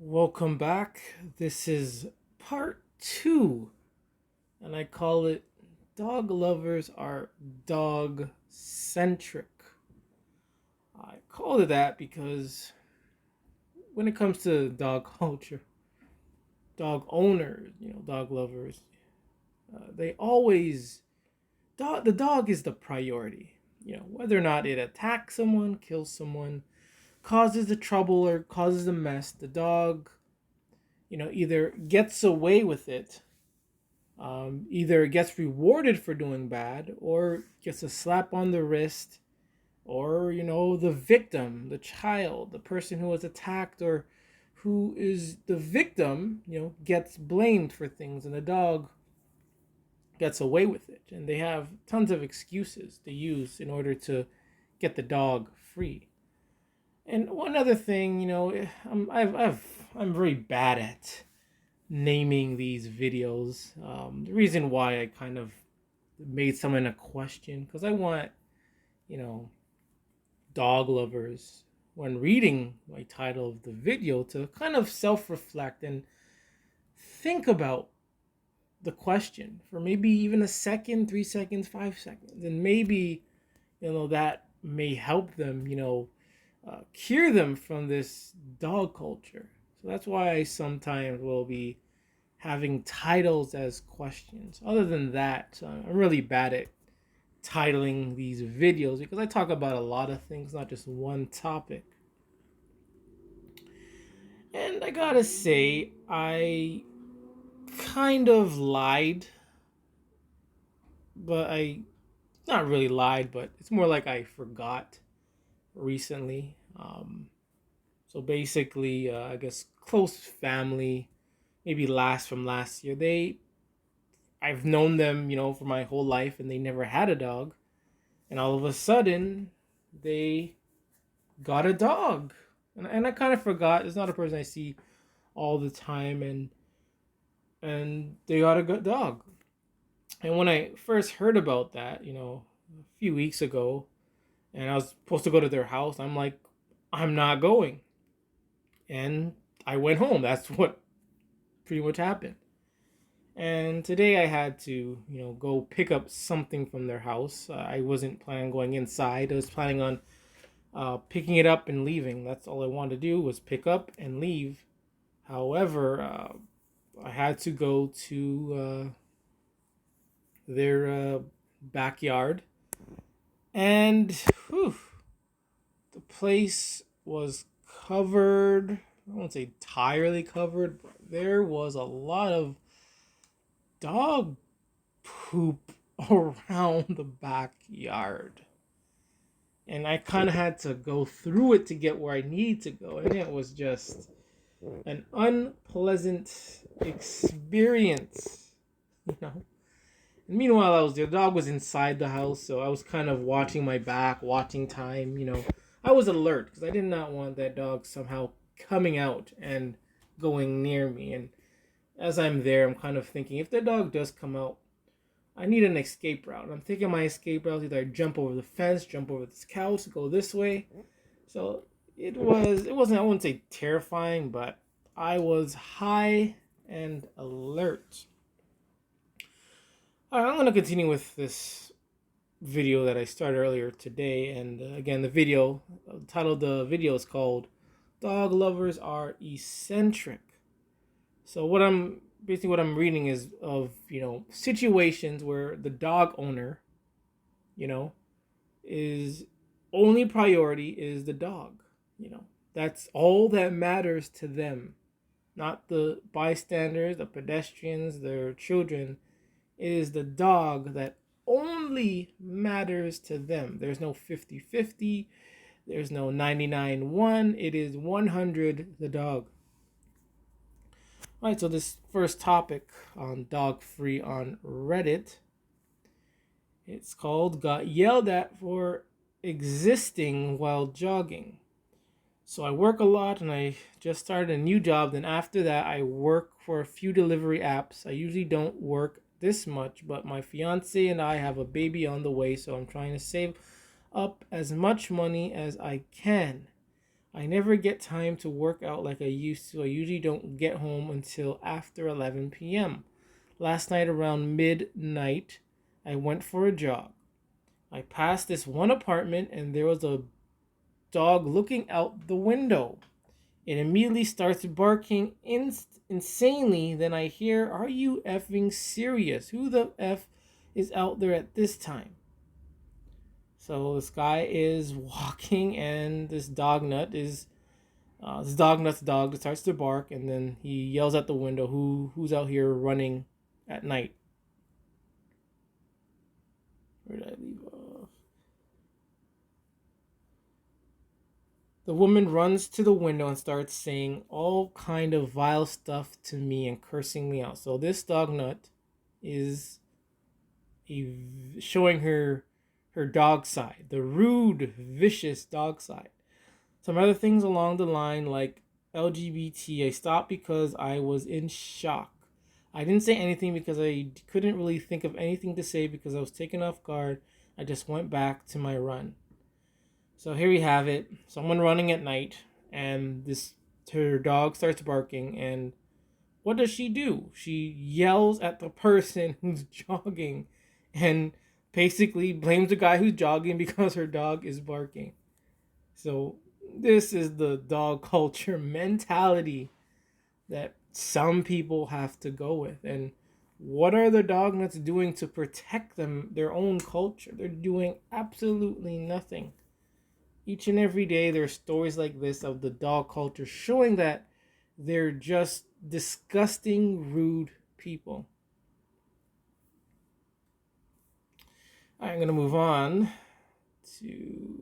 Welcome back. This is part two, and I call it Dog Lovers Are Dog Centric. I called it that because when it comes to dog culture, dog owners, dog lovers, they always, the dog is the priority. Whether or not it attacks someone, kills someone, causes the trouble, or causes a mess, the dog either gets away with it, either gets rewarded for doing bad, or gets a slap on the wrist, or the victim, the child, the person who was attacked, or who is the victim, gets blamed for things, and the dog gets away with it. And they have tons of excuses to use in order to get the dog free. And one other thing, I'm very bad at naming these videos. The reason why I kind of made some in a question, because I want, you know, dog lovers, when reading my title of the video, to kind of self-reflect and think about the question for maybe even a second, 3 seconds, 5 seconds, and maybe that may help them, cure them from this dog culture. So that's why I sometimes will be having titles as questions. Other than that, I'm really bad at titling these videos because I talk about a lot of things, not just one topic. And I gotta say, I kind of lied, but I not really lied, but it's more like I forgot recently. So basically, I guess close family, maybe from last year. I've known them, for my whole life, and they never had a dog, and all of a sudden, they got a dog, and I kind of forgot. It's not a person I see all the time, and they got a good dog. And when I first heard about that, a few weeks ago, and I was supposed to go to their house, I'm like, I'm not going. And I went home. That's what pretty much happened. And today I had to, go pick up something from their house. I wasn't planning on going inside. I was planning on picking it up and leaving. That's all I wanted to do, was pick up and leave. However, I had to go to their backyard. And whew, the place was covered. I won't say entirely covered, but there was a lot of dog poop around the backyard. And I kind of had to go through it to get where I need to go. And it was just an unpleasant experience, And meanwhile, the dog was inside the house, so I was kind of watching my back, watching time, I was alert because I did not want that dog somehow coming out and going near me. And as I'm there, I'm kind of thinking, if the dog does come out, I need an escape route. I'm thinking my escape route, either I jump over the fence, jump over this couch, go this way. So it wasn't, I wouldn't say terrifying, but I was high and alert. All right, I'm going to continue with this video that I started earlier today. And again, the title of the video is called Dog Lovers Are Eccentric. So what I'm reading is of, situations where the dog owner, is only priority is the dog. That's all that matters to them, not the bystanders, the pedestrians, their children. It is the dog that only matters to them. There's no 50-50. There's no 99-1. It is 100 the dog. All right, so this first topic on dog free on Reddit, it's called "Got Yelled at for Existing While Jogging." So I work a lot, and I just started a new job. Then after that, I work for a few delivery apps. I usually don't work this much, but my fiance and I have a baby on the way, so I'm trying to save up as much money as I can. I never get time to work out like I used to. I usually don't get home until after 11 p.m. Last night around midnight, I went for a jog. I passed this one apartment and there was a dog looking out the window. It immediately starts barking insanely. Then I hear, "Are you effing serious? Who the F is out there at this time?" So this guy is walking, and this dog nut's dog starts to bark, and then he yells at the window, "Who's out here running at night?" Where did I leave off? The woman runs to the window and starts saying all kind of vile stuff to me and cursing me out. So this dog nut is showing her dog side, the rude, vicious dog side. Some other things along the line like LGBT. I stopped because I was in shock. I didn't say anything because I couldn't really think of anything to say because I was taken off guard. I just went back to my run. So here we have it. Someone running at night, and her dog starts barking, and what does she do? She yells at the person who's jogging and basically blames the guy who's jogging because her dog is barking. So this is the dog culture mentality that some people have to go with. And what are the dog nuts doing to protect their own culture? They're doing absolutely nothing. Each and every day there's stories like this of the dog culture showing that they're just disgusting, rude people. I'm going to move on to...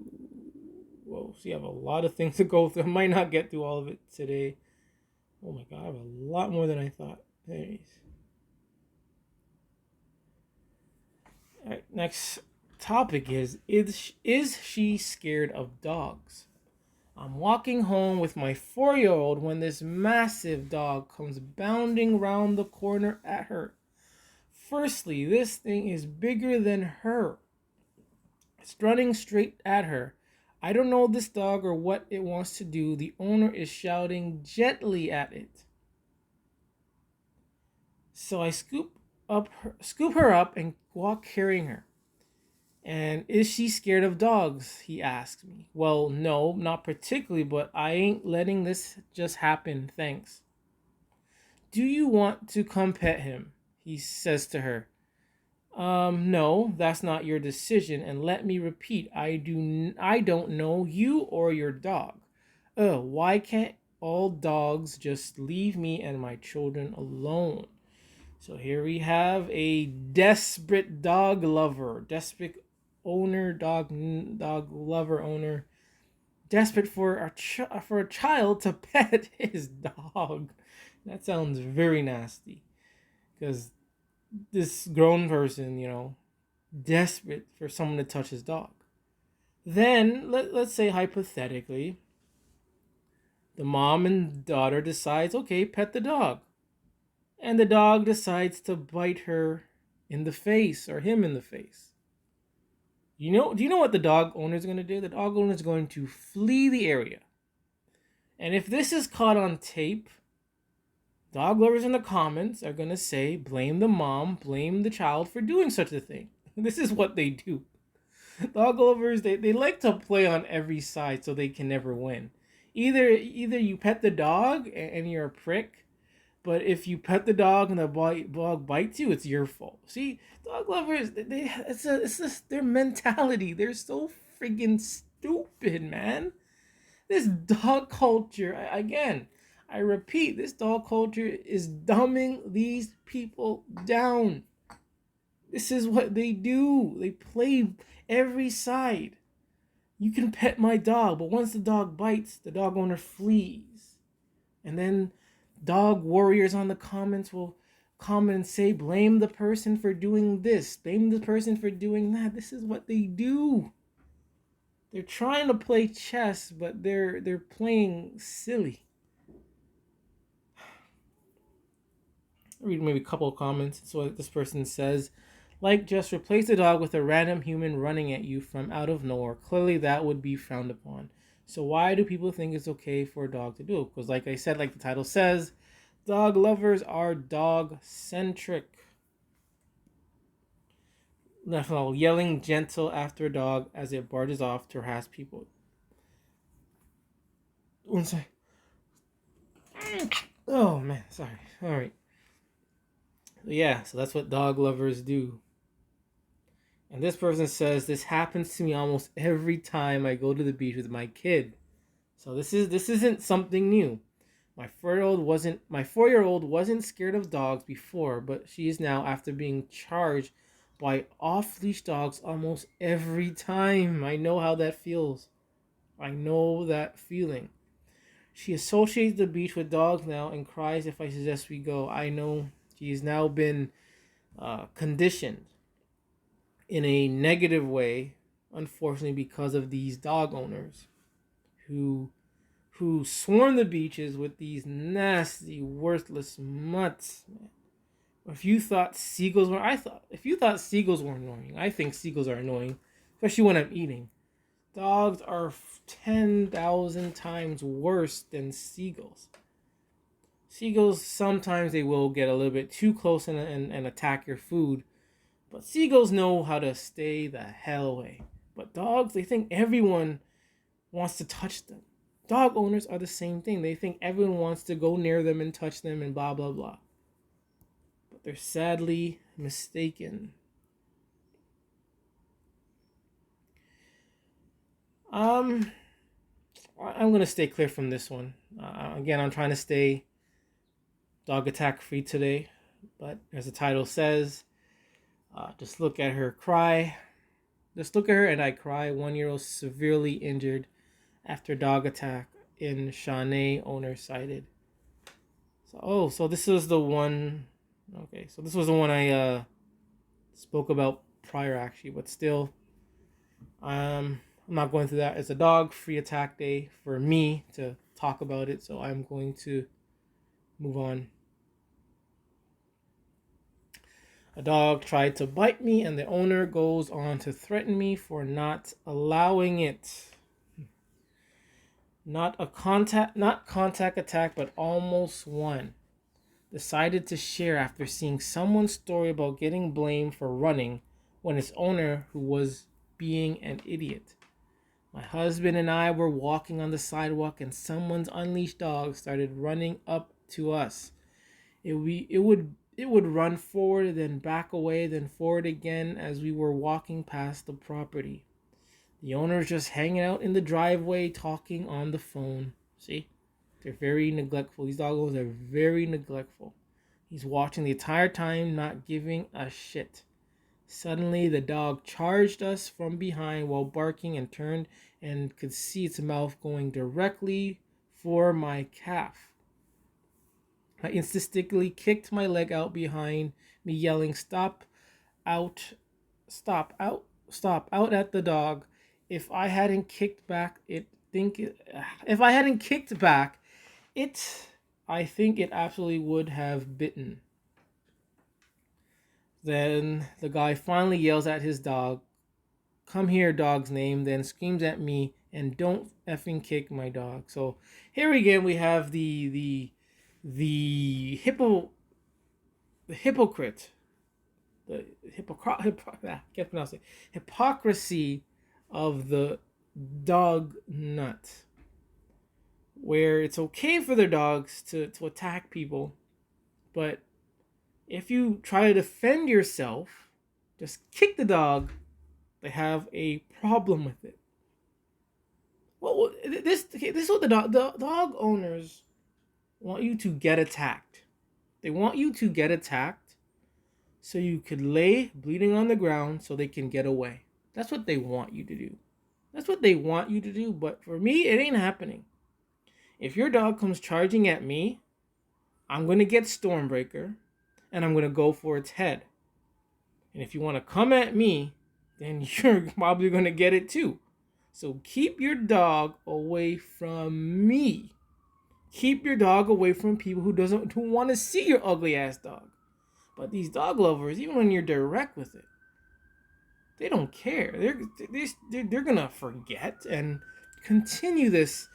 Whoa, so you have a lot of things to go through. I might not get through all of it today. Oh my god, I have a lot more than I thought. Anyways. Alright, next topic is she scared of dogs? I'm walking home with my 4-year-old when this massive dog comes bounding round the corner at her. Firstly, this thing is bigger than her. It's running straight at her. I don't know this dog or what it wants to do. The owner is shouting gently at it. So I scoop her up and walk carrying her. And is she scared of dogs? He asked me. Well, no, not particularly, but I ain't letting this just happen, thanks. Do you want to come pet him? He says to her. No, that's not your decision, and let me repeat, I don't know you or your dog. Why can't all dogs just leave me and my children alone? So here we have a desperate dog lover, desperate owner, dog lover owner, desperate for a child to pet his dog. That sounds very nasty, because this grown person, desperate for someone to touch his dog. Then let's say hypothetically, the mom and daughter decides, okay, pet the dog. And the dog decides to bite her in the face or him in the face. Do you know what the dog owner is going to do? The dog owner is going to flee the area. And if this is caught on tape, dog lovers in the comments are going to say, blame the mom, blame the child for doing such a thing. This is what they do. Dog lovers, they like to play on every side so they can never win. Either you pet the dog and you're a prick, but if you pet the dog and the dog bites you, it's your fault. See, dog lovers, it's just their mentality. They're so friggin' stupid, man. This dog culture, again, I repeat, this dog culture is dumbing these people down. This is what they do. They play every side. You can pet my dog, but once the dog bites, the dog owner flees. And then dog warriors on the comments will comment and say, blame the person for doing this, blame the person for doing that. This is what they do. They're trying to play chess, but they're playing silly. I'll read maybe a couple of comments. So this person says, like, just replace the dog with a random human running at you from out of nowhere. Clearly that would be frowned upon. So why do people think it's okay for a dog to do it? Because like I said, like the title says, dog lovers are dog-centric. No, yelling gentle after a dog as it barges off to harass people. One second. Oh man, sorry. All right. Yeah, so that's what dog lovers do. And this person says this happens to me almost every time I go to the beach with my kid. So this isn't something new. My 4-year-old wasn't scared of dogs before, but she is now after being charged by off-leash dogs almost every time. I know how that feels. I know that feeling. She associates the beach with dogs now and cries if I suggest we go. I know she's now been conditioned in a negative way, unfortunately, because of these dog owners who swarm the beaches with these nasty, worthless mutts. If you thought seagulls were, if you thought seagulls were annoying, I think seagulls are annoying, especially when I'm eating. Dogs are 10,000 times worse than seagulls. Seagulls, sometimes they will get a little bit too close and attack your food, but seagulls know how to stay the hell away. But dogs, they think everyone wants to touch them. Dog owners are the same thing. They think everyone wants to go near them and touch them and blah, blah, blah. But they're sadly mistaken. I'm going to stay clear from this one. Again, I'm trying to stay dog attack free today. But as the title says, just look at her cry. Just look at her and I cry. 1-year-old severely injured after dog attack in Shawnee, owner cited. So this was the one. Okay, so this was the one I spoke about prior, actually, but still, I'm not going through that. It's a dog-free attack day for me to talk about it, so I'm going to move on. A dog tried to bite me, and the owner goes on to threaten me for not allowing it. Not contact attack, but almost one. Decided to share after seeing someone's story about getting blamed for running when its owner who was being an idiot. My husband and I were walking on the sidewalk and someone's unleashed dog started running up to us. It would run forward, then back away, then forward again as we were walking past the property. The owner's just hanging out in the driveway talking on the phone. See? They're very neglectful. These dog owners are very neglectful. He's watching the entire time, not giving a shit. Suddenly, the dog charged us from behind while barking and turned and could see its mouth going directly for my calf. I instinctively kicked my leg out behind me, yelling, "Stop out, stop out, stop out" at the dog. If I hadn't kicked back, I think it absolutely would have bitten. Then the guy finally yells at his dog, "Come here, dog's name," then screams at me, "And don't effing kick my dog." So here again we have the hypocrite, I can't pronounce it, hypocrisy of the dog nut, where it's okay for their dogs to attack people, but if you try to defend yourself, just kick the dog, they have a problem with it. Well, this is what the dog owners want you to get attacked. They want you to get attacked so you could lay bleeding on the ground so they can get away. That's what they want you to do. That's what they want you to do, but for me, it ain't happening. If your dog comes charging at me, I'm going to get Stormbreaker, and I'm going to go for its head. And if you want to come at me, then you're probably going to get it too. So keep your dog away from me. Keep your dog away from people who want to see your ugly ass dog. But these dog lovers, even when you're direct with it, they don't care. They're gonna forget, and continue this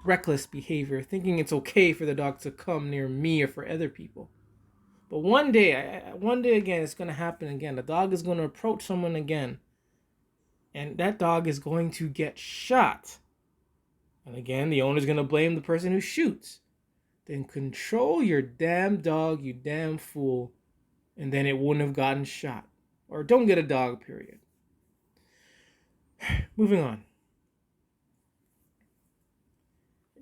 reckless behavior, thinking it's okay for the dog to come near me or for other people. But one day again, it's going to happen again. The dog is going to approach someone again, and that dog is going to get shot. And again, the owner's going to blame the person who shoots. Then control your damn dog, you damn fool, and then it wouldn't have gotten shot. Or don't get a dog, period. Moving on.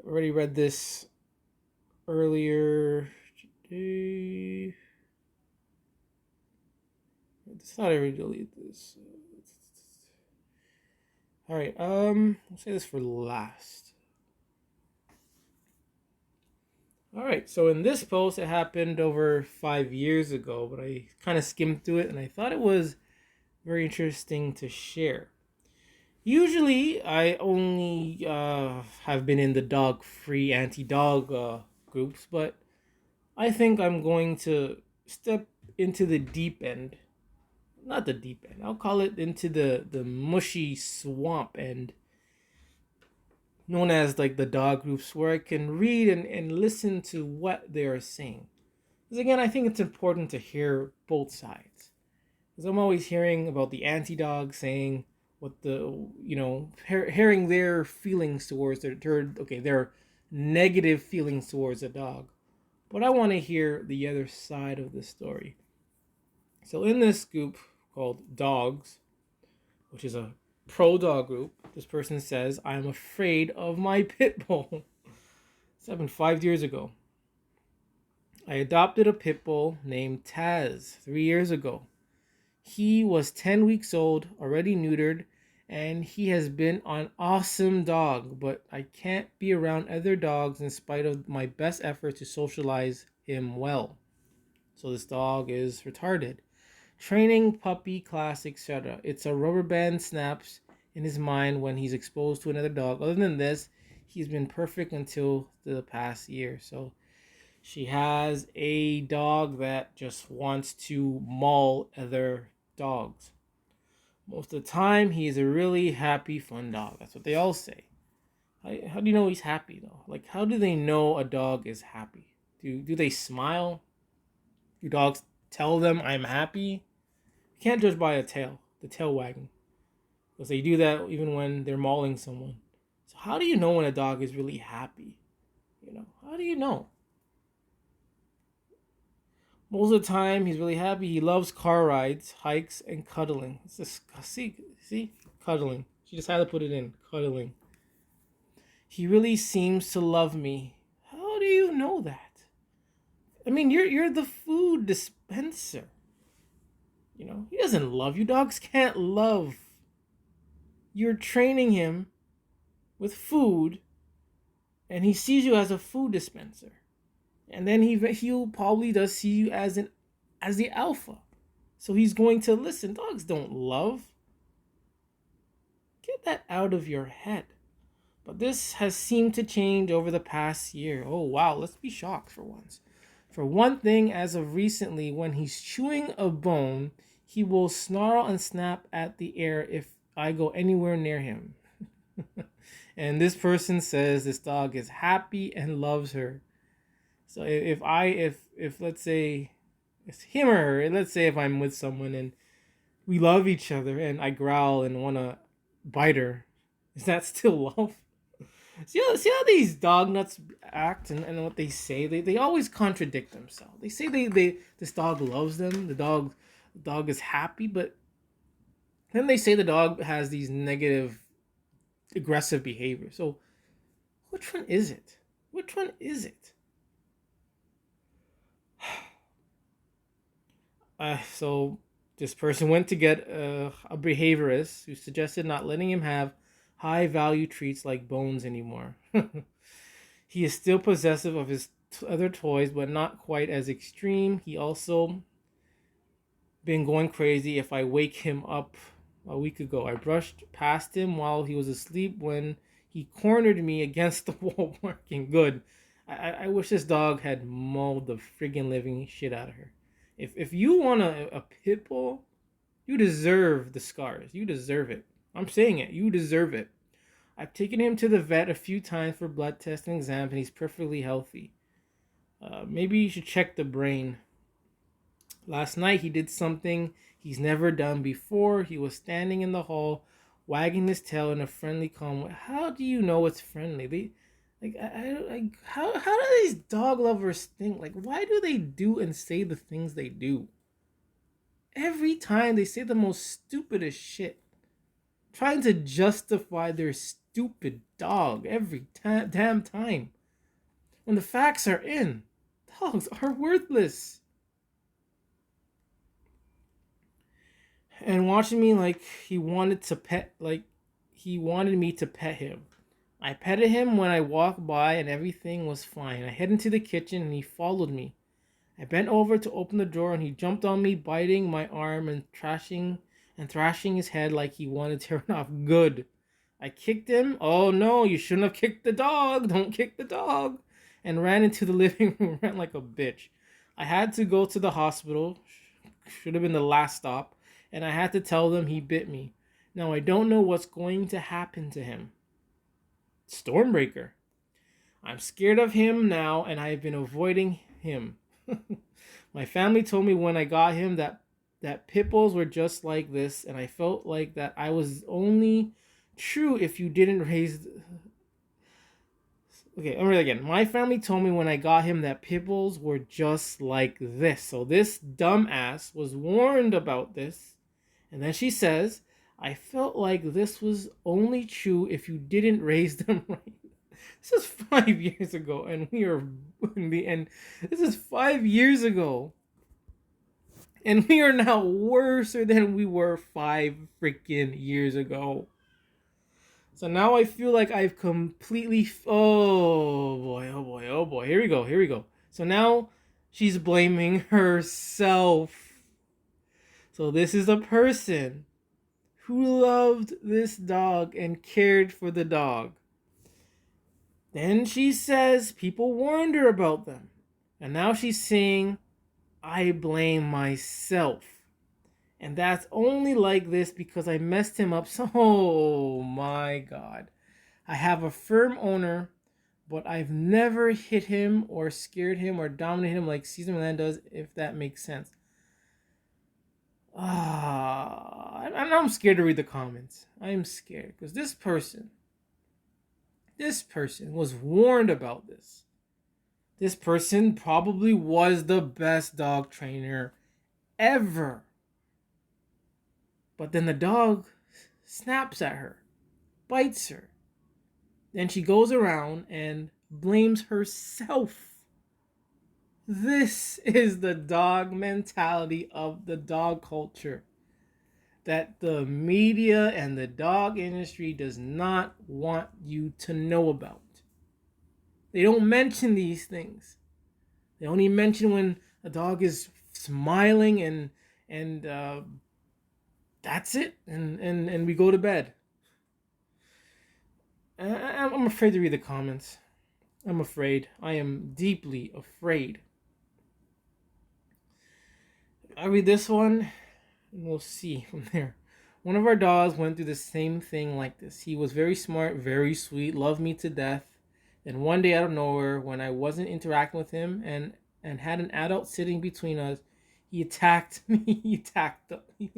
Already read this earlier today. It's not ever delete this. All right. I'll say this for last. All right. So in this post, it happened over 5 years ago, but I kind of skimmed through it and I thought it was very interesting to share. Usually, I only have been in the dog-free, anti-dog groups, but I think I'm going to step into the deep end. Not the deep end. I'll call it into the mushy swamp end, known as like the dog groups, where I can read and listen to what they are saying. Because again, I think it's important to hear both sides. Because I'm always hearing about the anti-dog saying what hearing their feelings towards their negative feelings towards a dog. But I want to hear the other side of the story. So in this group called Dogs, which is a pro dog group, this person says, I'm afraid of my pit bull. This happened 5 years ago. I adopted a pit bull named Taz 3 years ago. He was 10 weeks old, already neutered, and he has been an awesome dog, but I can't be around other dogs in spite of my best efforts to socialize him well. So this dog is retarded. Training, puppy, class, etc. It's a rubber band snaps in his mind when he's exposed to another dog. Other than this, he's been perfect until the past year. So she has a dog that just wants to maul other dogs. Most of the time, he is a really happy, fun dog. That's what they all say. How do you know he's happy, though? Like, how do they know a dog is happy? Do they smile? Do dogs tell them, I'm happy? You can't judge by the tail wagging. Because they do that even when they're mauling someone. So how do you know when a dog is really happy? How do you know? Most of the time, he's really happy. He loves car rides, hikes, and cuddling. It's just, see? Cuddling. She just had to put it in. Cuddling. He really seems to love me. How do you know that? I mean, you're the food dispenser. He doesn't love you. Dogs can't love. You're training him with food, and he sees you as a food dispenser. And then he'll probably does see you as the alpha. So he's going to listen. Dogs don't love. Get that out of your head. But this has seemed to change over the past year. Oh, wow. Let's be shocked for once. For one thing, as of recently, when he's chewing a bone, he will snarl and snap at the air if I go anywhere near him. And this person says this dog is happy and loves her. So if let's say it's him or her, let's say if I'm with someone and we love each other and I growl and want to bite her, is that still love? See how these dog nuts act and what they say? They always contradict themselves. They say this dog loves them, the dog is happy, but then they say the dog has these negative, aggressive behaviors. So which one is it? Which one is it? So this person went to get a behaviorist who suggested not letting him have high value treats like bones anymore. He is still possessive of his other toys, but not quite as extreme. He also been going crazy if I wake him up. A week ago, I brushed past him while he was asleep when he cornered me against the wall barking. Good. I wish this dog had mauled the friggin' living shit out of her. If you want a pit bull, you deserve the scars. You deserve it. I'm saying it. You deserve it. I've taken him to the vet a few times for blood tests and exams, and he's perfectly healthy. Maybe you should check the brain. Last night he did something he's never done before. He was standing in the hall, wagging his tail in a friendly, calm way. How do you know it's friendly? How do these dog lovers think? Like, why do they do and say the things they do? Every time they say the most stupidest shit, trying to justify their stupid dog every damn time. When the facts are in, dogs are worthless. And watching me like he wanted me to pet him. I petted him when I walked by and everything was fine. I headed into the kitchen and he followed me. I bent over to open the door and he jumped on me, biting my arm and thrashing his head like he wanted to turn off. Good. I kicked him. Oh no, you shouldn't have kicked the dog. Don't kick the dog. And ran into the living room, ran like a bitch. I had to go to the hospital. Should have been the last stop. And I had to tell them he bit me. Now I don't know what's going to happen to him. Stormbreaker. I'm scared of him now and I've been avoiding him. My family told me when I got him that pit bulls were just like this, and I felt like that I was only true if you didn't raise. Okay, I'll read it again. My family told me when I got him that pit bulls were just like this. So this dumbass was warned about this, and then she says, I felt like this was only true if you didn't raise them right. This is 5 years ago, and we are in the end. This is 5 years ago, and we are now worse than we were 5 freaking years ago. So now I feel like I've completely. Oh boy, oh boy, oh boy. Here we go, here we go. So now she's blaming herself. So this is a person who loved this dog and cared for the dog. Then she says people warned her about them. And now she's saying, I blame myself. And that's only like this because I messed him up. So, oh my God. I have a firm owner, but I've never hit him or scared him or dominated him like Caesar Milan does, if that makes sense. I'm scared to read the comments. I'm scared because this person was warned about this. This person probably was the best dog trainer ever. But then the dog snaps at her, bites her. Then she goes around and blames herself. This is the dog mentality of the dog culture that the media and the dog industry does not want you to know about. They don't mention these things. They only mention when a dog is smiling and that's it, and we go to bed. I'm afraid to read the comments. I'm afraid. I am deeply afraid. I read this one, and we'll see from there. One of our dogs went through the same thing like this. He was very smart, very sweet, loved me to death. Then one day out of nowhere, when I wasn't interacting with him and had an adult sitting between us, he attacked me. He attacked me.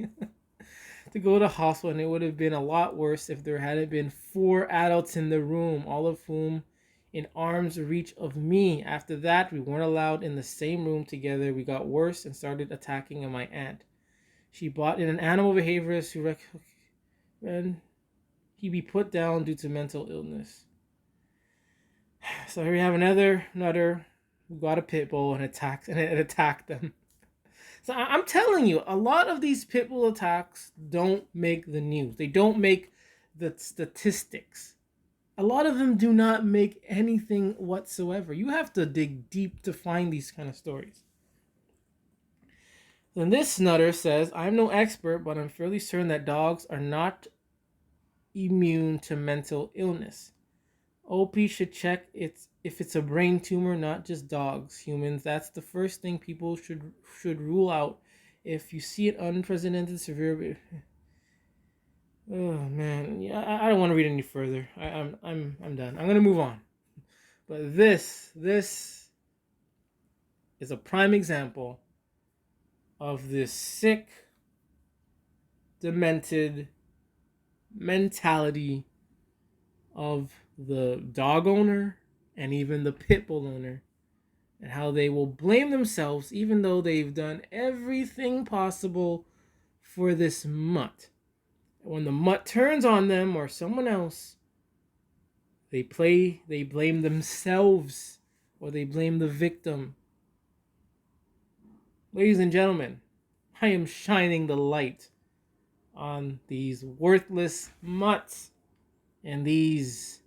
To go to the hospital, and it would have been a lot worse if there hadn't been 4 adults in the room, all of whom in arm's reach of me. After that, we weren't allowed in the same room together. We got worse and started attacking my aunt. She brought in an animal behaviorist who and he be put down due to mental illness. So here we have another nutter who got a pit bull and it attacked them. So I'm telling you, a lot of these pit bull attacks don't make the news. They don't make the statistics. A lot of them do not make anything whatsoever. You have to dig deep to find these kind of stories. Then this nutter says, I'm no expert, but I'm fairly certain that dogs are not immune to mental illness. OP should check if it's a brain tumor, not just dogs. Humans, that's the first thing people should rule out. If you see an unprecedented severe... Oh man, yeah, I don't want to read any further. I'm done. I'm gonna move on. But this is a prime example of this sick, demented mentality of the dog owner and even the pit bull owner, and how they will blame themselves even though they've done everything possible for this mutt. When the mutt turns on them or someone else, they blame themselves or they blame the victim. Ladies and gentlemen, I am shining the light on these worthless mutts and these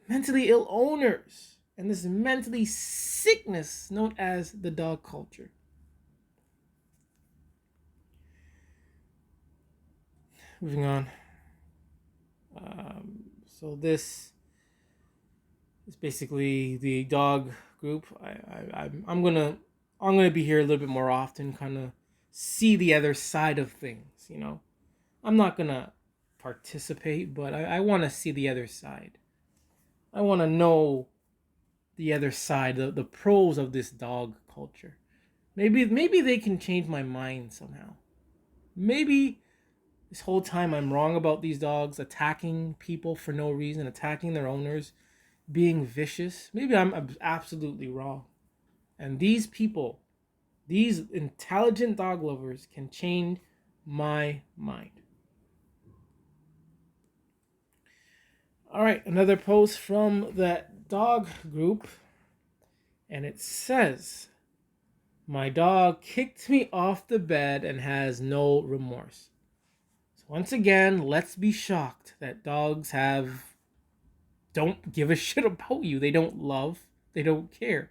mentally ill owners and this mentally sickness known as the dog culture. Moving on. So this is basically the dog group. I'm gonna be here a little bit more often, kind of see the other side of things. I'm not gonna participate, but I want to see the other side. I want to know the other side, the pros of this dog culture. Maybe they can change my mind somehow. Maybe this whole time I'm wrong about these dogs attacking people for no reason, attacking their owners, being vicious. Maybe I'm absolutely wrong. And these people, these intelligent dog lovers, can change my mind. All right, another post from that dog group, and it says, "My dog kicked me off the bed and has no remorse." So once again, let's be shocked that dogs don't give a shit about you. They don't love, they don't care.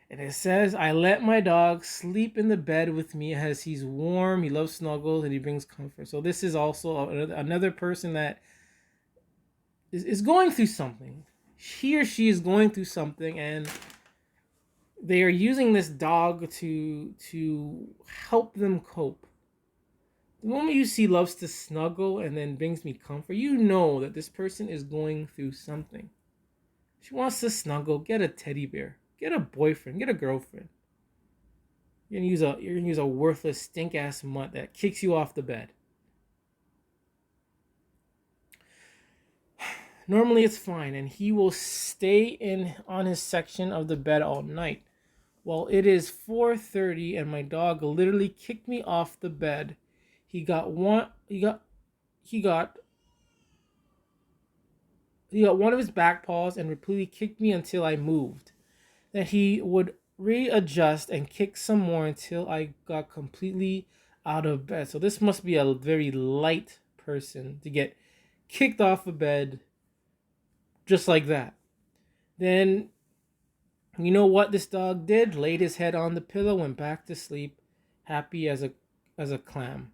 And it says, "I let my dog sleep in the bed with me as he's warm, he loves snuggles, and he brings comfort." So this is also another person that is going through something. He or she is going through something, and they are using this dog to help them cope. The moment you see loves to snuggle and then brings me comfort, you know that this person is going through something. She wants to snuggle, get a teddy bear, get a boyfriend, get a girlfriend. You're gonna use a worthless stink ass mutt that kicks you off the bed. Normally it's fine, and he will stay in on his section of the bed all night. Well, it is 4:30 and my dog literally kicked me off the bed. He got one of his back paws and repeatedly kicked me until I moved. Then he would readjust and kick some more until I got completely out of bed. So this must be a very light person to get kicked off a bed just like that. Then, you know what this dog did? Laid his head on the pillow, went back to sleep, happy as a clam.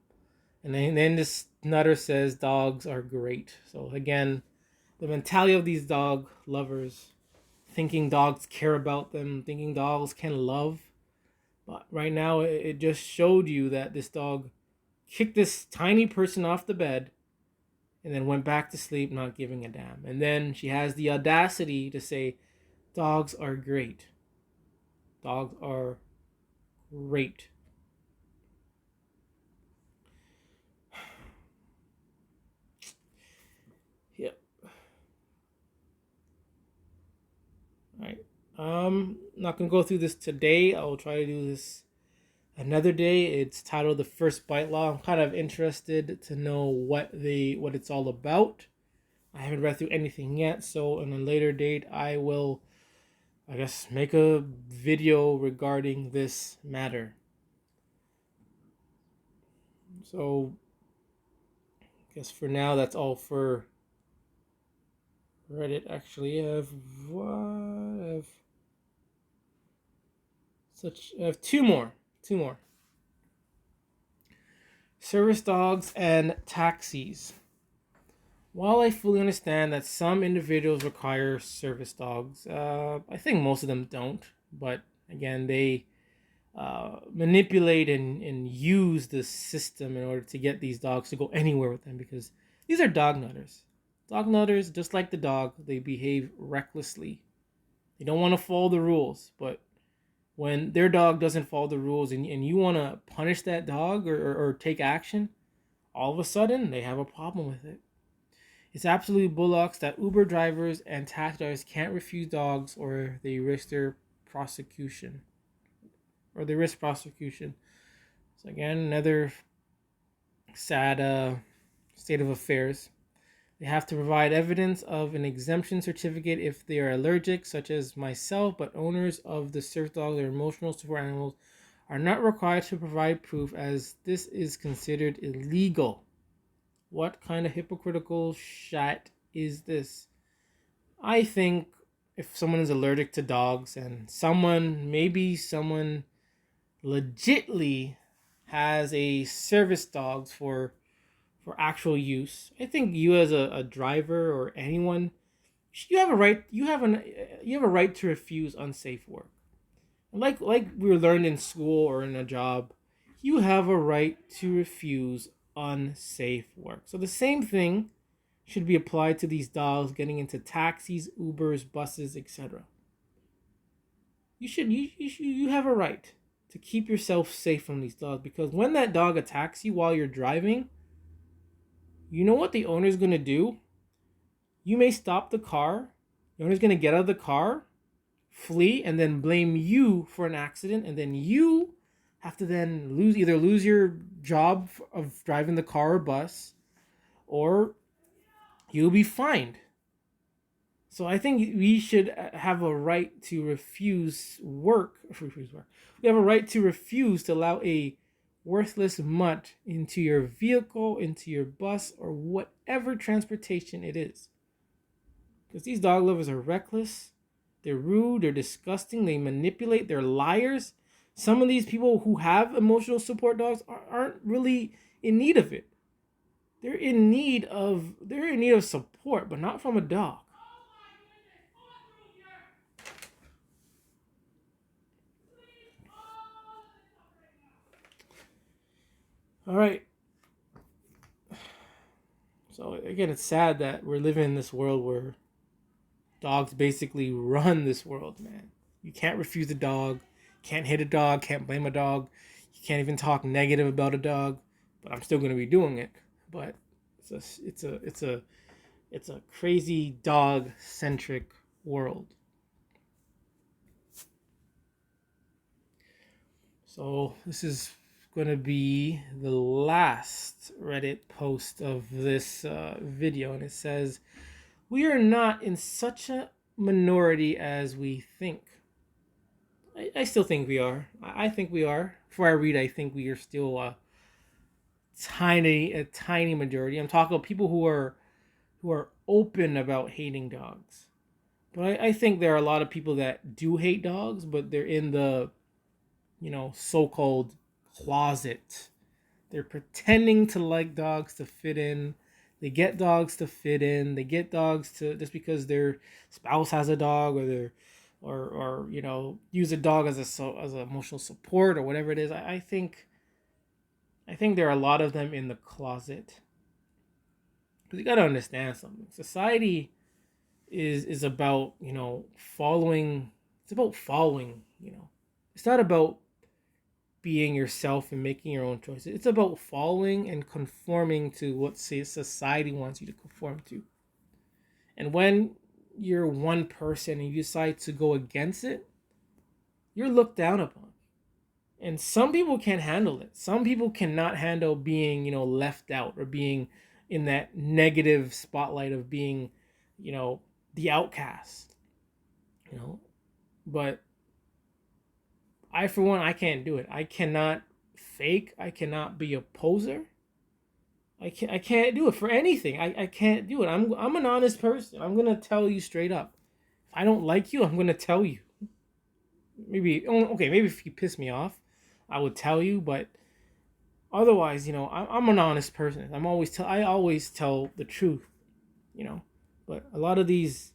And then this nutter says dogs are great. So again, the mentality of these dog lovers, thinking dogs care about them, thinking dogs can love. But right now, it just showed you that this dog kicked this tiny person off the bed and then went back to sleep, not giving a damn. And then she has the audacity to say, dogs are great. Dogs are great. Yep. Alright. Not gonna go through this today. I will try to do this another day. It's titled The First Bite Law. I'm kind of interested to know what it's all about. I haven't read through anything yet, so on a later date I will, I guess, make a video regarding this matter. So I guess for now that's all for Reddit. Actually, I have two more. Service dogs and taxis. While I fully understand that some individuals require service dogs, I think most of them don't. But again, they manipulate and use the system in order to get these dogs to go anywhere with them, because these are dog nutters. Dog nutters, just like the dog, they behave recklessly. They don't want to follow the rules, but when their dog doesn't follow the rules and you want to punish that dog or take action, all of a sudden they have a problem with it. It's absolutely bullocks that Uber drivers and taxi drivers can't refuse dogs or they risk their prosecution. So again, another sad state of affairs. They have to provide evidence of an exemption certificate if they are allergic, such as myself, but owners of the service dogs or emotional support animals are not required to provide proof, as this is considered illegal. What kind of hypocritical shit is this? I think if someone is allergic to dogs and maybe someone legitly has a service dogs for actual use, I think you as a driver or anyone, you have a right to refuse unsafe work. Like we learned in school or in a job, you have a right to refuse unsafe work. So the same thing should be applied to these dogs getting into taxis, Ubers, buses, etc. You have a right to keep yourself safe from these dogs, because when that dog attacks you while you're driving, you know what the owner's going to do? You may stop the car. The owner's going to get out of the car, flee, and then blame you for an accident, and then you have to then lose your job of driving the car or bus, or you'll be fined. So I think we should have a right to refuse work. We have a right to refuse to allow a worthless mutt into your vehicle, into your bus, or whatever transportation it is. Because these dog lovers are reckless, they're rude, they're disgusting, they manipulate, they're liars. Some of these people who have emotional support dogs aren't really in need of it. They're in need of support, but not from a dog. All right. So again, it's sad that we're living in this world where dogs basically run this world, man. You can't refuse a dog, can't hit a dog, can't blame a dog. You can't even talk negative about a dog, but I'm still going to be doing it. But it's a crazy dog-centric world. So this is going to be the last Reddit post of this video, and it says, "We are not in such a minority as we think." I still think we are. I think we are. Before I read, I think we are still a tiny majority. I'm talking about people who are open about hating dogs. But I think there are a lot of people that do hate dogs, but they're in the, so-called closet. They're pretending to like dogs to fit in. They get dogs to fit in. They get dogs to just because their spouse has a dog, or use a dog as a emotional support or whatever it is. I think there are a lot of them in the closet. Because you got to understand something. Society is about following. It's about following. It's not about being yourself and making your own choices. It's about following and conforming to what society wants you to conform to. And when you're one person and you decide to go against it, you're looked down upon. And some people can't handle it. Some people cannot handle being, left out or being in that negative spotlight of being, the outcast. But for one, I can't do it. I cannot fake. I cannot be a poser. I can't do it for anything. I can't do it. I'm an honest person. I'm gonna tell you straight up. If I don't like you, I'm gonna tell you. Maybe if you piss me off, I would tell you. But otherwise, I'm an honest person. I always tell the truth. But a lot of these,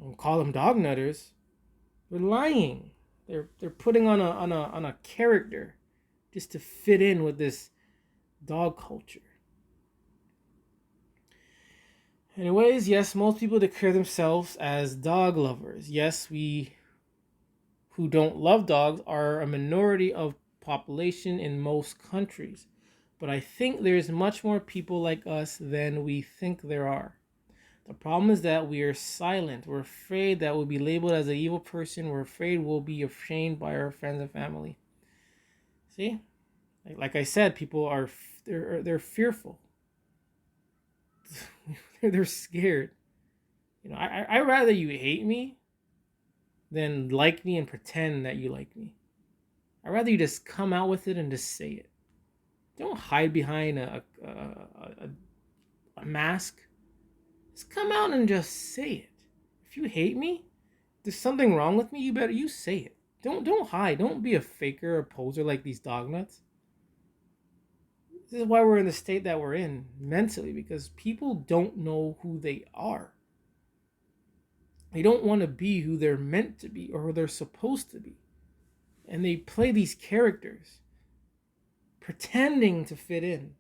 I'll call them dog nutters, they're lying. They're putting on a character just to fit in with this dog culture. Anyways, yes, most people declare themselves as dog lovers. Yes, we who don't love dogs are a minority of population in most countries. But I think there's much more people like us than we think there are. The problem is that we are silent. We're afraid that we'll be labeled as an evil person. We're afraid we'll be ashamed by our friends and family. See? Like I said, people are they're fearful. They're scared. I rather you hate me than like me and pretend that you like me. I'd rather you just come out with it and just say it. Don't hide behind a mask. Just come out and just say it. If you hate me, there's something wrong with me, you say it. Don't hide. Don't be a faker or poser like these dog nuts. This is why we're in the state that we're in mentally, because people don't know who they are. They don't want to be who they're meant to be or who they're supposed to be. And they play these characters, pretending to fit in,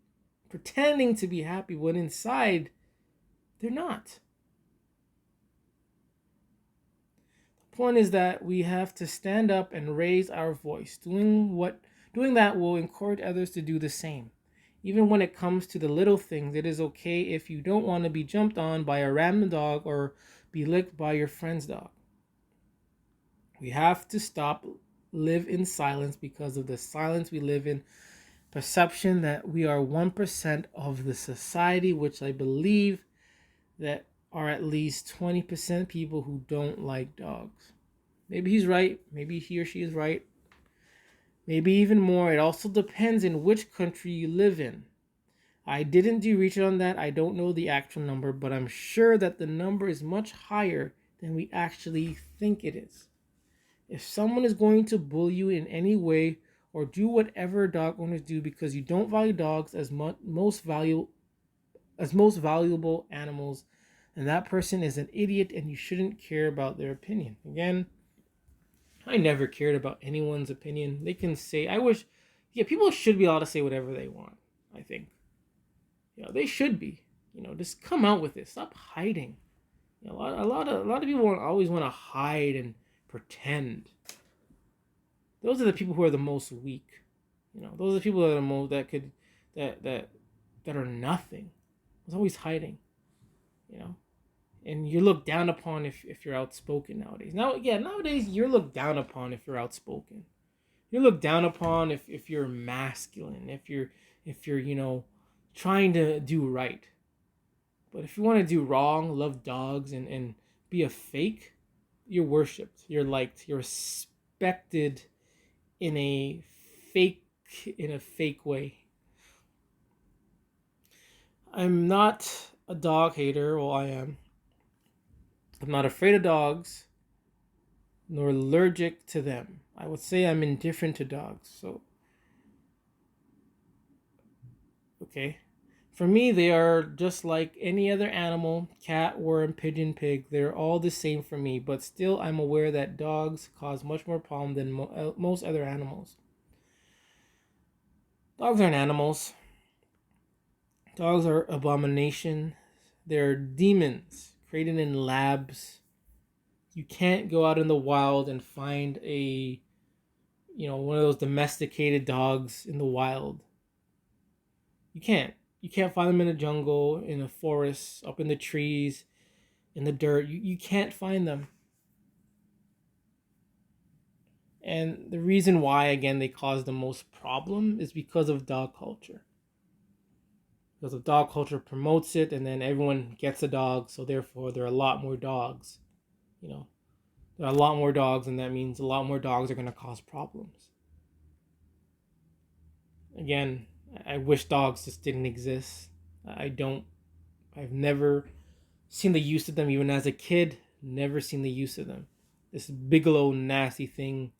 pretending to be happy when inside they're not. The point is that we have to stand up and raise our voice. Doing that will encourage others to do the same. Even when it comes to the little things, it is okay if you don't want to be jumped on by a random dog or be licked by your friend's dog. We have to live in silence because of the silence we live in. Perception that we are 1% of the society, which I believe that are at least 20% people who don't like dogs. Maybe he's right. Maybe he or she is right. Maybe even more. It also depends in which country you live in. I didn't do research on that. I don't know the actual number, but I'm sure that the number is much higher than we actually think it is. If someone is going to bully you in any way or do whatever dog owners do because you don't value dogs as most valuable animals, and that person is an idiot and you shouldn't care about their opinion. Again, I never cared about anyone's opinion. They can say, people should be allowed to say whatever they want, I think. They should be. Just come out with it. Stop hiding. A lot of people always want to hide and pretend. Those are the people who are the most weak. Those are the people that are the most that are nothing. It's always hiding. And you're looked down upon if you're outspoken nowadays. Nowadays you're looked down upon if you're outspoken. You're looked down upon if you're masculine, if you're trying to do right. But if you want to do wrong, love dogs and be a fake, you're worshipped, you're liked, you're respected in a fake way. I'm not a dog hater. Well, I am. I'm not afraid of dogs, nor allergic to them. I would say I'm indifferent to dogs. So, okay. For me, they are just like any other animal, cat, worm, pigeon, pig. They're all the same for me, but still I'm aware that dogs cause much more problem than most other animals. Dogs aren't animals. Dogs are abomination. They're demons created in labs. You can't go out in the wild and find one of those domesticated dogs in the wild. You can't. You can't find them in the jungle, in the forest, up in the trees, in the dirt. You can't find them. And the reason why, again, they cause the most problem is because of dog culture. Because of dog culture promotes it, and then everyone gets a dog, so therefore there are a lot more dogs. There are a lot more dogs, and that means a lot more dogs are going to cause problems. Again, I wish dogs just didn't exist. I've never seen the use of them, even as a kid. Never seen the use of them. This Bigelow nasty thing,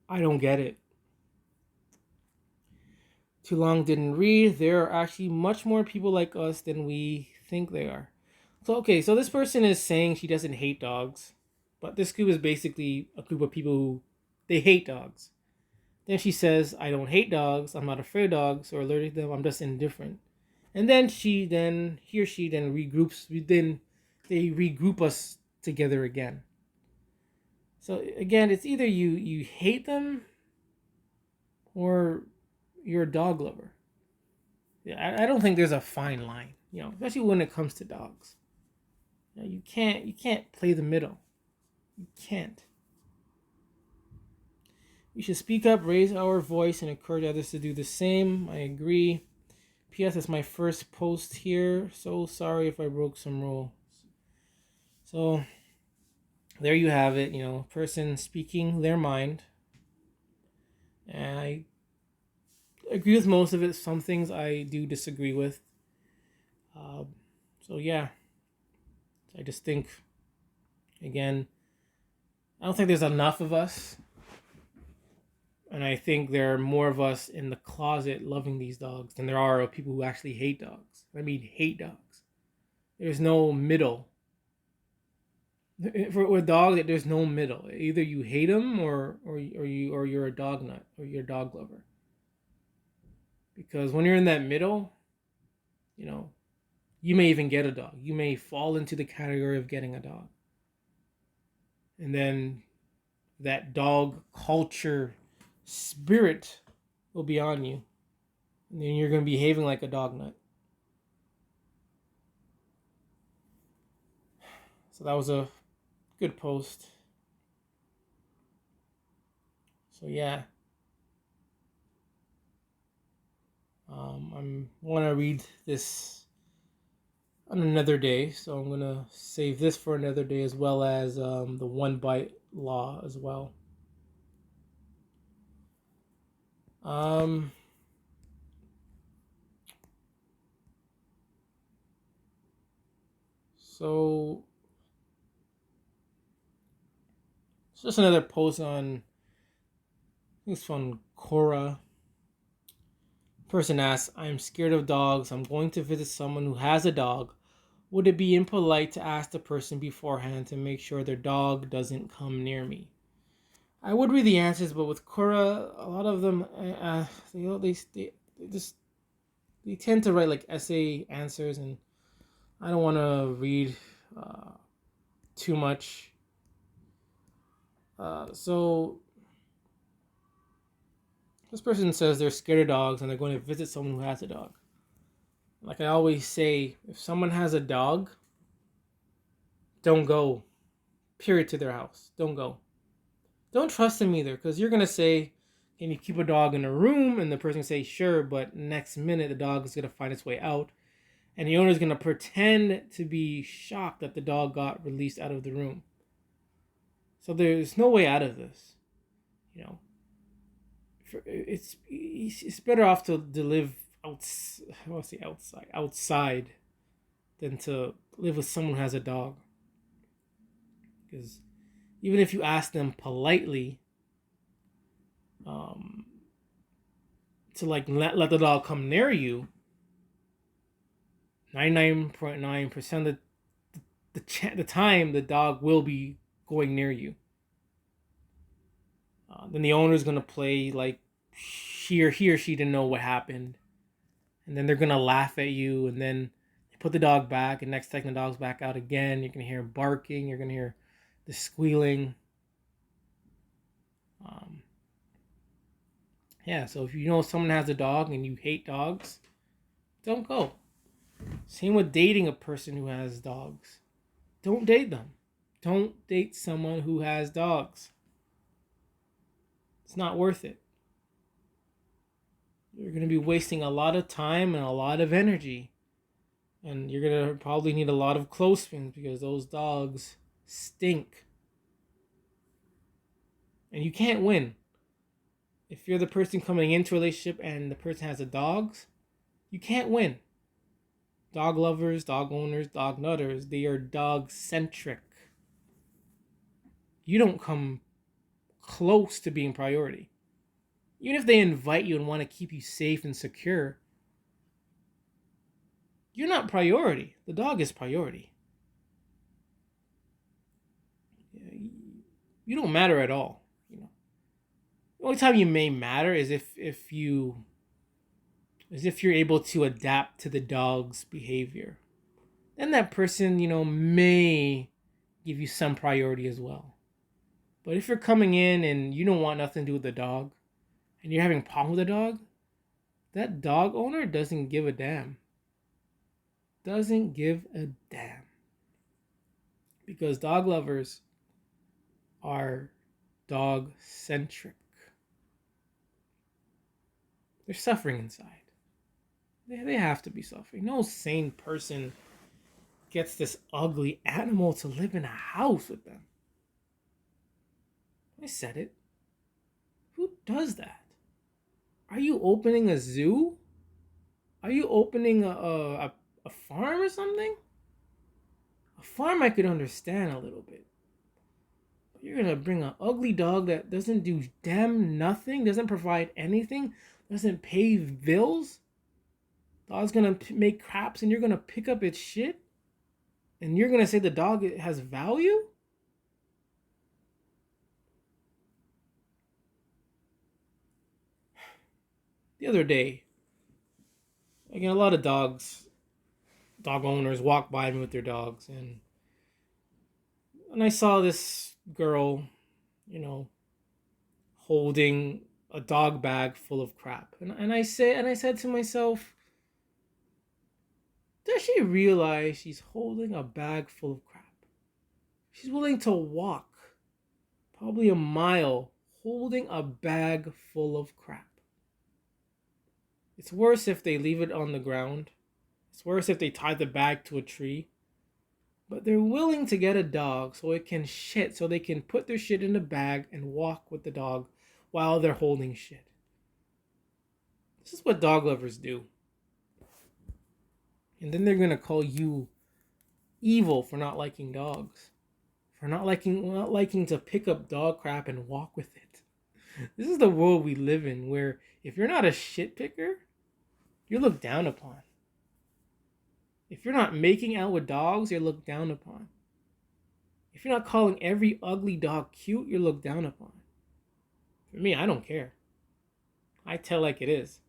I don't get it. Too long didn't read. There are actually much more people like us than we think they are. So this person is saying she doesn't hate dogs, But this group is basically a group of people who they hate dogs. Then she says, I don't hate dogs, I'm not afraid of dogs or allergic to them, I'm just indifferent. And then he or she then regroups, then they regroup us together again. So again, it's either you hate them or you're a dog lover. Yeah, I don't think there's a fine line, especially when it comes to dogs. You can't play the middle. You can't. We should speak up, raise our voice, and encourage others to do the same. I agree. P.S. It's my first post here. So sorry if I broke some rules. So there you have it. Person speaking their mind. And I agree with most of it. Some things I do disagree with. So yeah. I just think, again, I don't think there's enough of us. And I think there are more of us in the closet loving these dogs than there are of people who actually hate dogs. I mean, hate dogs. There's no middle. With dogs, there's no middle. Either you hate them or you're a dog nut or you're a dog lover. Because when you're in that middle, you may even get a dog. You may fall into the category of getting a dog. And then that dog culture spirit will be on you. And then you're going to be behaving like a dog nut. So that was a good post. So yeah. I want to read this on another day. So I'm going to save this for another day as well as the one bite law as well. So it's just another post on, I think it's from Cora. Person asks, I'm scared of dogs. I'm going to visit someone who has a dog. Would it be impolite to ask the person beforehand to make sure their dog doesn't come near me? I would read the answers, but with Cora, a lot of them, they tend to write like essay answers, and I don't want to read too much. So this person says they're scared of dogs and they're going to visit someone who has a dog. Like I always say, if someone has a dog, don't go. Period, to their house. Don't go. Don't trust them either, because you're going to say, can you keep a dog in a room? And the person say, sure, but next minute the dog is going to find its way out. And the owner is going to pretend to be shocked that the dog got released out of the room. So there's no way out of this. It's better off to live outside than to live with someone who has a dog. Because even if you ask them politely to like let the dog come near you, 99.9% of the time the dog will be going near you. Then the owner is going to play like he or she didn't know what happened. And then they're going to laugh at you. And then you put the dog back. And next second the dog's back out again. You're going to hear barking. You're going to hear the squealing. So if you know someone has a dog and you hate dogs, don't go. Same with dating a person who has dogs. Don't date them. Don't date someone who has dogs. It's not worth it. You're going to be wasting a lot of time and a lot of energy. And you're going to probably need a lot of clothespins because those dogs stink. And you can't win. If you're the person coming into a relationship and the person has a dog, you can't win. Dog lovers, dog owners, dog nutters, they are dog-centric. You don't come close to being priority. Even if they invite you and want to keep you safe and secure, you're not priority. The dog is priority. You don't matter at all. You know, the only time you may matter is if you're able to adapt to the dog's behavior. Then that person, may give you some priority as well. But if you're coming in and you don't want nothing to do with the dog, and you're having a problem with the dog, that dog owner doesn't give a damn. Doesn't give a damn. Because dog lovers are dog-centric. They're suffering inside. They have to be suffering. No sane person gets this ugly animal to live in a house with them. I said it. Who does that? Are you opening a zoo? Are you opening a farm or something? A farm I could understand a little bit. But you're gonna bring an ugly dog that doesn't do damn nothing, doesn't provide anything, doesn't pay bills? Dog's gonna make craps and you're gonna pick up its shit? And you're gonna say the dog has value? The other day, again, a lot of dog owners walk by me with their dogs, and I saw this girl, you know, holding a dog bag full of crap, and I said to myself, does she realize she's holding a bag full of crap? She's willing to walk probably a mile holding a bag full of crap. It's worse if they leave it on the ground. It's worse if they tie the bag to a tree. But they're willing to get a dog so it can shit, so they can put their shit in the bag and walk with the dog while they're holding shit. This is what dog lovers do. And then they're gonna call you evil for not liking dogs. For not liking to pick up dog crap and walk with it. This is the world we live in, where if you're not a shit picker, you're looked down upon. If you're not making out with dogs, you're looked down upon. If you're not calling every ugly dog cute, you're looked down upon. For me, I don't care. I tell like it is.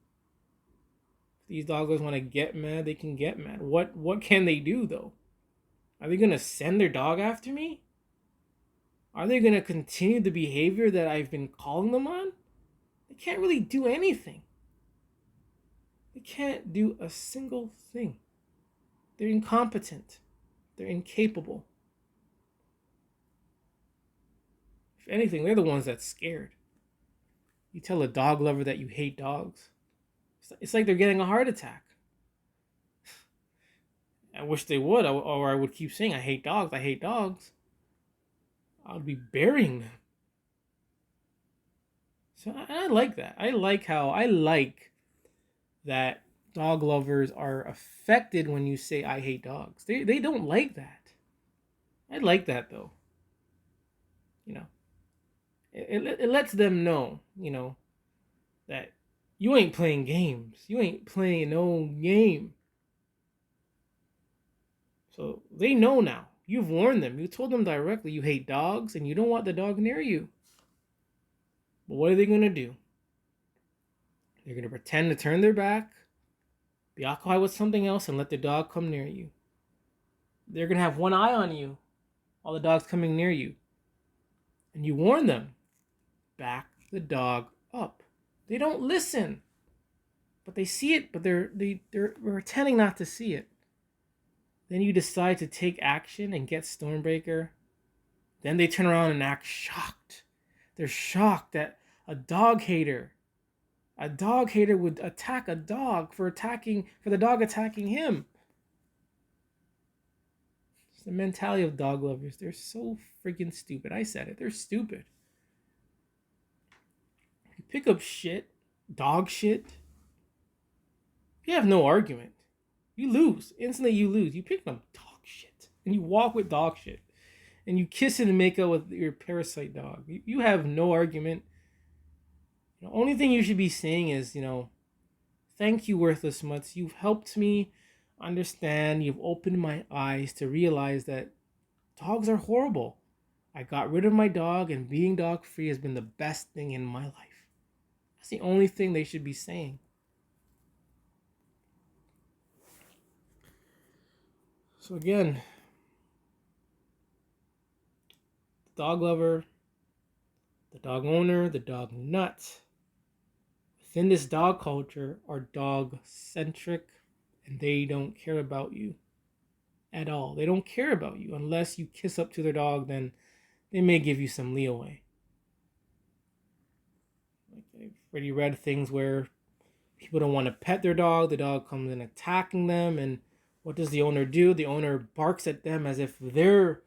If these doggos want to get mad, they can get mad. What can they do, though? Are they going to send their dog after me? Are they going to continue the behavior that I've been calling them on? They can't really do anything. They can't do a single thing. They're incompetent. They're incapable. If anything, they're the ones that's scared. You tell a dog lover that you hate dogs, it's like they're getting a heart attack. I wish they would, or I would keep saying, I hate dogs, I hate dogs. I would be burying them. So I like that. I like that dog lovers are affected when you say I hate dogs. They don't like that. I like that, though. You know, it lets them know, that you ain't playing games. You ain't playing no game. So they know now. You've warned them. You told them directly you hate dogs and you don't want the dog near you. But what are they going to do? They're going to pretend to turn their back, be occupied with something else, and let the dog come near you. They're going to have one eye on you while the dog's coming near you. And you warn them. Back the dog up. They don't listen. But they see it, but they're pretending not to see it. Then you decide to take action and get Stormbreaker. Then they turn around and act shocked. They're shocked that a dog hater would attack a dog for the dog attacking him. It's the mentality of dog lovers. They're so freaking stupid. I said it. They're stupid. You pick up shit, dog shit. You have no argument. You lose. Instantly you lose. You pick up dog shit. And you walk with dog shit. And you kiss it and make out with your parasite dog. You have no argument. The only thing you should be saying is, thank you, Worthless Mutts. You've helped me understand. You've opened my eyes to realize that dogs are horrible. I got rid of my dog, and being dog free has been the best thing in my life. That's the only thing they should be saying. So again, the dog lover, the dog owner, the dog nut, within this dog culture are dog-centric, and they don't care about you at all. They don't care about you unless you kiss up to their dog, then they may give you some leeway. Like I've already read things where people don't want to pet their dog, the dog comes in attacking them, and what does the owner do? The owner barks at them as if they're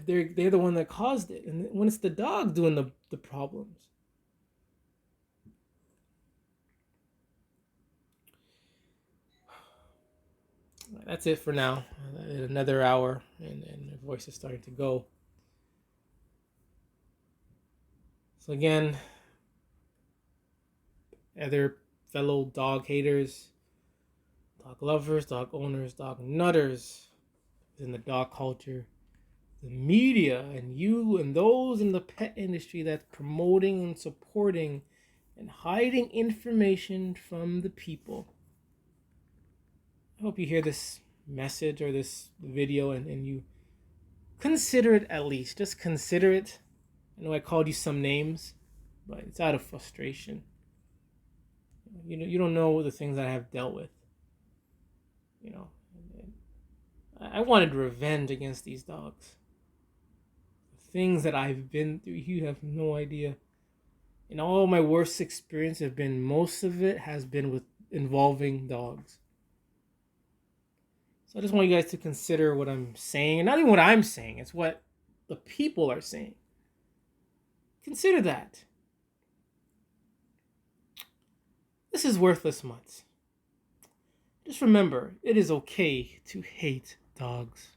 the one that caused it, and when it's the dog doing the problems. That's it for now. Another hour, and my voice is starting to go. So again, other fellow dog haters, dog lovers, dog owners, dog nutters in the dog culture, the media, and you and those in the pet industry that's promoting and supporting and hiding information from the people. I hope you hear this message or this video and you consider it at least. Just consider it. I know I called you some names, but it's out of frustration. You don't know the things I have dealt with. I wanted revenge against these dogs. The things that I've been through, you have no idea. And all my worst experience have been, most of it has been with involving dogs. So I just want you guys to consider what I'm saying, and not even what I'm saying, it's what the people are saying. Consider that. This is Worthless Mutt. Just remember, it is okay to hate dogs.